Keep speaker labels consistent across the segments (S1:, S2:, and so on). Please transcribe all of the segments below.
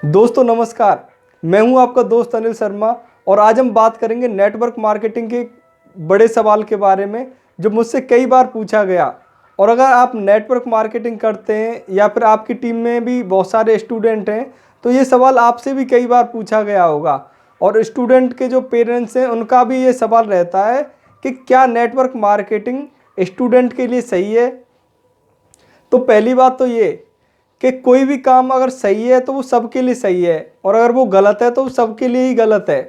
S1: दोस्तों नमस्कार। मैं हूं आपका दोस्त अनिल शर्मा और आज हम बात करेंगे नेटवर्क मार्केटिंग के बड़े सवाल के बारे में जो मुझसे कई बार पूछा गया। और अगर आप नेटवर्क मार्केटिंग करते हैं या फिर आपकी टीम में भी बहुत सारे स्टूडेंट हैं तो ये सवाल आपसे भी कई बार पूछा गया होगा। और स्टूडेंट के जो पेरेंट्स हैं उनका भी ये सवाल रहता है कि क्या नेटवर्क मार्केटिंग स्टूडेंट के लिए सही है। तो पहली बात तो ये कि कोई भी काम अगर सही है तो वो सबके लिए सही है और अगर वो गलत है तो वो सबके लिए ही गलत है।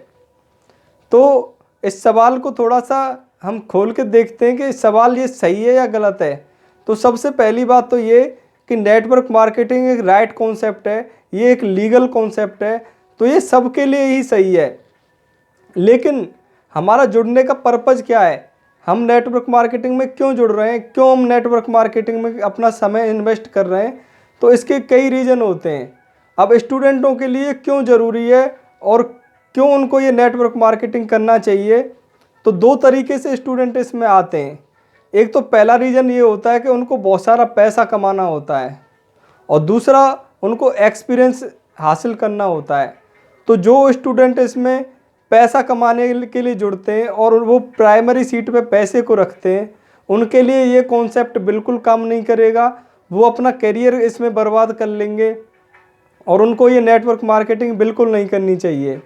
S1: तो इस सवाल को थोड़ा सा हम खोल के देखते हैं कि सवाल ये सही है या गलत है। तो सबसे पहली बात तो ये कि नेटवर्क मार्केटिंग एक राइट कॉन्सेप्ट है, ये एक लीगल कॉन्सेप्ट है, तो ये सबके लिए ही सही है। लेकिन हमारा जुड़ने का पर्पज़ क्या है, हम नेटवर्क मार्केटिंग में क्यों जुड़ रहे हैं, क्यों हम नेटवर्क मार्केटिंग में अपना समय इन्वेस्ट कर रहे हैं। तो इसके कई रीज़न होते हैं। अब स्टूडेंटों के लिए क्यों ज़रूरी है और क्यों उनको ये नेटवर्क मार्केटिंग करना चाहिए, तो दो तरीके से स्टूडेंट इसमें आते हैं। एक तो पहला रीज़न ये होता है कि उनको बहुत सारा पैसा कमाना होता है और दूसरा उनको एक्सपीरियंस हासिल करना होता है। तो जो स्टूडेंट इसमें पैसा कमाने के लिए जुड़ते हैं और वो प्राइमरी सीट पे पैसे को रखते हैं, उनके लिए ये कॉन्सेप्ट बिल्कुल काम नहीं करेगा। वो अपना करियर इसमें बर्बाद कर लेंगे और उनको ये नेटवर्क मार्केटिंग बिल्कुल नहीं करनी चाहिए।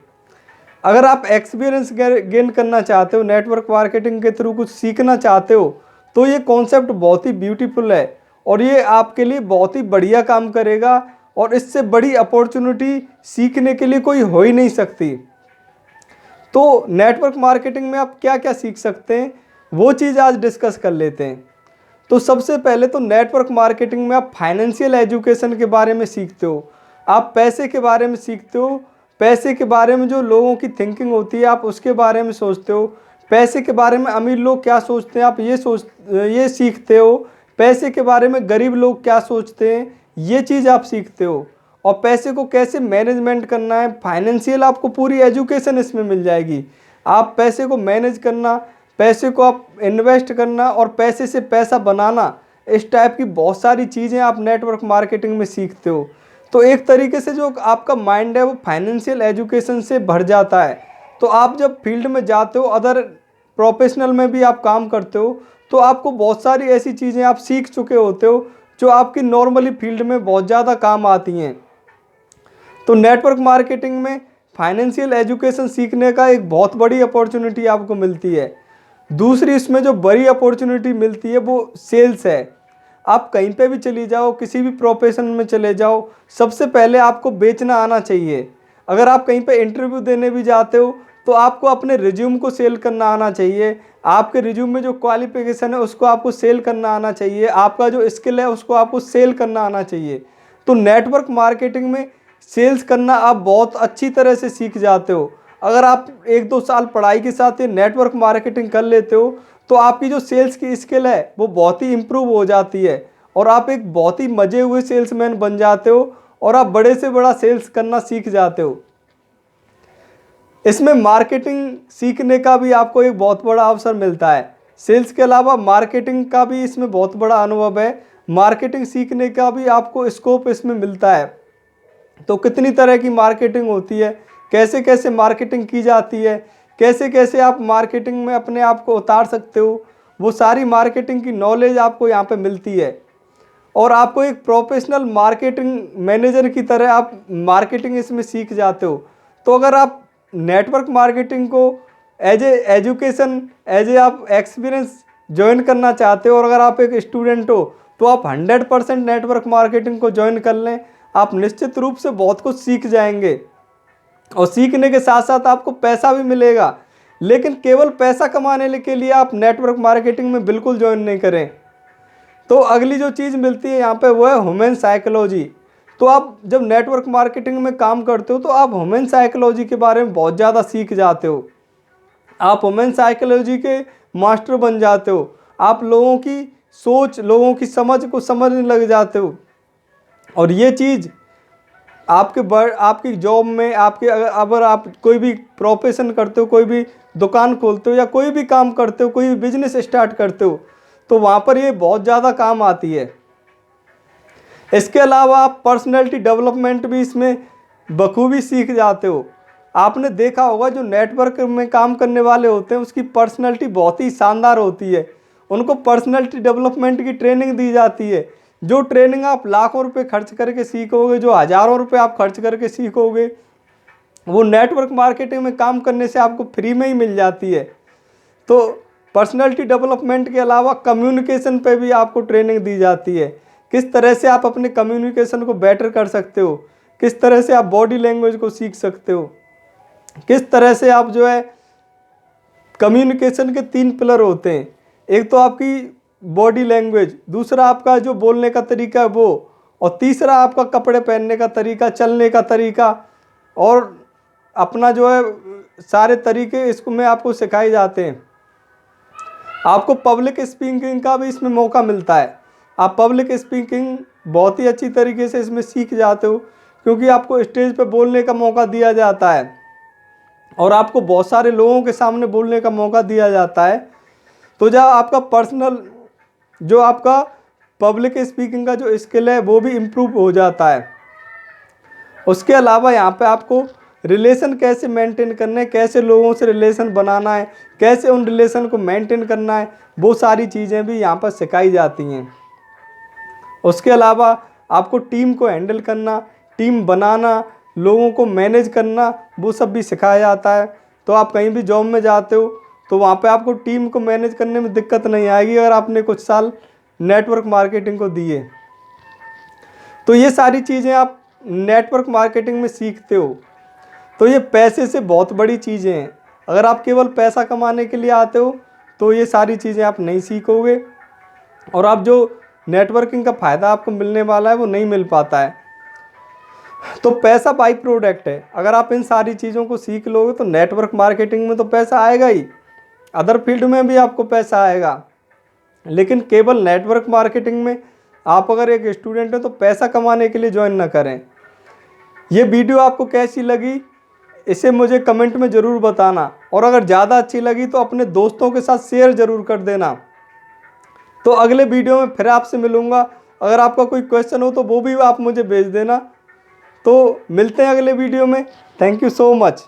S1: अगर आप एक्सपीरियंस गेन करना चाहते हो, नेटवर्क मार्केटिंग के थ्रू कुछ सीखना चाहते हो, तो ये कॉन्सेप्ट बहुत ही ब्यूटीफुल है और ये आपके लिए बहुत ही बढ़िया काम करेगा और इससे बड़ी अपॉर्चुनिटी सीखने के लिए कोई हो ही नहीं सकती। तो नेटवर्क मार्केटिंग में आप क्या क्या सीख सकते हैं वो चीज़ आज डिस्कस कर लेते हैं। तो सबसे पहले तो नेटवर्क मार्केटिंग में आप फाइनेंशियल एजुकेशन के बारे में सीखते हो, आप पैसे के बारे में सीखते हो, पैसे के बारे में जो लोगों की थिंकिंग होती है आप उसके बारे में सोचते हो, पैसे के बारे में अमीर लोग क्या सोचते हैं आप ये सीखते हो, पैसे के बारे में गरीब लोग क्या सोचते हैं ये चीज़ आप सीखते हो, और पैसे को कैसे मैनेजमेंट करना है, फाइनेंशियल आपको पूरी एजुकेशन इसमें मिल जाएगी। आप पैसे को मैनेज करना, पैसे को आप इन्वेस्ट करना और पैसे से पैसा बनाना, इस टाइप की बहुत सारी चीज़ें आप नेटवर्क मार्केटिंग में सीखते हो। तो एक तरीके से जो आपका माइंड है वो फाइनेंशियल एजुकेशन से भर जाता है। तो आप जब फील्ड में जाते हो, अदर प्रोफेशनल में भी आप काम करते हो, तो आपको बहुत सारी ऐसी चीज़ें आप सीख चुके होते हो जो आपकी नॉर्मली फील्ड में बहुत ज़्यादा काम आती हैं। तो नेटवर्क मार्केटिंग में फाइनेंशियल एजुकेशन सीखने का एक बहुत बड़ी अपॉर्चुनिटी आपको मिलती है। दूसरी इसमें जो बड़ी अपॉर्चुनिटी मिलती है वो सेल्स है। आप कहीं पे भी चली जाओ, किसी भी प्रोफेशन में चले जाओ, सबसे पहले आपको बेचना आना चाहिए। अगर आप कहीं पे इंटरव्यू देने भी जाते हो तो आपको अपने रिज्यूम को सेल करना आना चाहिए। आपके रिज्यूम में जो क्वालिफिकेशन है उसको आपको सेल करना आना चाहिए। आपका जो स्किल है उसको आपको सेल करना आना चाहिए। तो नेटवर्क मार्केटिंग में सेल्स करना आप बहुत अच्छी तरह से सीख जाते हो। अगर आप 1-2 साल पढ़ाई के साथ ये नेटवर्क मार्केटिंग कर लेते हो तो आपकी जो सेल्स की स्किल है वो बहुत ही इम्प्रूव हो जाती है और आप एक बहुत ही मजे हुए सेल्समैन बन जाते हो और आप बड़े से बड़ा सेल्स करना सीख जाते हो। इसमें मार्केटिंग सीखने का भी आपको एक बहुत बड़ा अवसर मिलता है। सेल्स के अलावा मार्केटिंग का भी इसमें बहुत बड़ा अनुभव है। मार्केटिंग सीखने का भी आपको स्कोप इसमें मिलता है। तो कितनी तरह की मार्केटिंग होती है, कैसे कैसे मार्केटिंग की जाती है, कैसे कैसे आप मार्केटिंग में अपने आप को उतार सकते हो, वो सारी मार्केटिंग की नॉलेज आपको यहाँ पे मिलती है। और आपको एक प्रोफेशनल मार्केटिंग मैनेजर की तरह आप मार्केटिंग इसमें सीख जाते हो। तो अगर आप नेटवर्क मार्केटिंग को as a education, as a आप एक्सपीरियंस ज्वाइन करना चाहते हो और अगर आप एक स्टूडेंट हो तो आप 100% नेटवर्क मार्केटिंग को ज्वाइन कर लें। आप निश्चित रूप से बहुत कुछ सीख जाएंगे और सीखने के साथ साथ आपको पैसा भी मिलेगा। लेकिन केवल पैसा कमाने के लिए आप नेटवर्क मार्केटिंग में बिल्कुल ज्वाइन नहीं करें। तो अगली जो चीज़ मिलती है यहाँ पे वो है ह्यूमन साइकोलॉजी। तो आप जब नेटवर्क मार्केटिंग में काम करते हो तो आप ह्यूमन साइकोलॉजी के बारे में बहुत ज़्यादा सीख जाते हो। आप ह्यूमन साइकोलॉजी के मास्टर बन जाते हो। आप लोगों की सोच, लोगों की समझ को समझने लग जाते हो और ये चीज़ आपकी जॉब में, आपके अगर आप कोई भी प्रोफेशन करते हो, कोई भी दुकान खोलते हो या कोई भी काम करते हो, कोई भी बिजनेस स्टार्ट करते हो, तो वहाँ पर ये बहुत ज़्यादा काम आती है। इसके अलावा आप पर्सनैलिटी डेवलपमेंट भी इसमें बखूबी सीख जाते हो। आपने देखा होगा जो नेटवर्क में काम करने वाले होते हैं उसकी पर्सनैलिटी बहुत ही शानदार होती है, उनको पर्सनैलिटी डेवलपमेंट की ट्रेनिंग दी जाती है। जो ट्रेनिंग आप लाखों रुपए खर्च करके सीखोगे, जो हज़ारों रुपए आप खर्च करके सीखोगे, वो नेटवर्क मार्केटिंग में काम करने से आपको फ्री में ही मिल जाती है। तो पर्सनैलिटी डेवलपमेंट के अलावा कम्युनिकेशन पे भी आपको ट्रेनिंग दी जाती है, किस तरह से आप अपने कम्युनिकेशन को बेटर कर सकते हो, किस तरह से आप बॉडी लैंग्वेज को सीख सकते हो, किस तरह से आप जो है कम्युनिकेशन के 3 पिलर होते हैं, एक तो आपकी बॉडी लैंग्वेज, दूसरा आपका जो बोलने का तरीका है वो, और तीसरा आपका कपड़े पहनने का तरीका, चलने का तरीका, और अपना जो है सारे तरीके इसको में आपको सिखाए जाते हैं। आपको पब्लिक स्पीकिंग का भी इसमें मौका मिलता है। आप पब्लिक स्पीकिंग बहुत ही अच्छी तरीके से इसमें सीख जाते हो, क्योंकि आपको स्टेज पे बोलने का मौका दिया जाता है और आपको बहुत सारे लोगों के सामने बोलने का मौका दिया जाता है। तो जब आपका पर्सनल जो आपका पब्लिक स्पीकिंग का जो स्किल है वो भी इम्प्रूव हो जाता है। उसके अलावा यहाँ पे आपको रिलेशन कैसे मेंटेन करने, कैसे लोगों से रिलेशन बनाना है, कैसे उन रिलेशन को मेंटेन करना है, वो सारी चीज़ें भी यहाँ पर सिखाई जाती हैं। उसके अलावा आपको टीम को हैंडल करना, टीम बनाना, लोगों को मैनेज करना, वो सब भी सिखाया जाता है। तो आप कहीं भी जॉब में जाते हो तो वहाँ पे आपको टीम को मैनेज करने में दिक्कत नहीं आएगी अगर आपने कुछ साल नेटवर्क मार्केटिंग को दिए। तो ये सारी चीज़ें आप नेटवर्क मार्केटिंग में सीखते हो। तो ये पैसे से बहुत बड़ी चीज़ें हैं। अगर आप केवल पैसा कमाने के लिए आते हो तो ये सारी चीज़ें आप नहीं सीखोगे और आप जो नेटवर्किंग का फ़ायदा आपको मिलने वाला है वो नहीं मिल पाता है। तो पैसा बाई प्रोडक्ट है। अगर आप इन सारी चीज़ों को सीख लोगे तो नेटवर्क मार्केटिंग में तो पैसा आएगा ही, अदर फील्ड में भी आपको पैसा आएगा, लेकिन केवल नेटवर्क मार्केटिंग में आप अगर एक स्टूडेंट हैं तो पैसा कमाने के लिए ज्वाइन ना करें। ये वीडियो आपको कैसी लगी इसे मुझे कमेंट में ज़रूर बताना, और अगर ज़्यादा अच्छी लगी तो अपने दोस्तों के साथ शेयर ज़रूर कर देना। तो अगले वीडियो में फिर आपसे मिलूँगा। अगर आपका कोई क्वेश्चन हो तो वो भी आप मुझे भेज देना। तो मिलते हैं अगले वीडियो में। Thank you so much.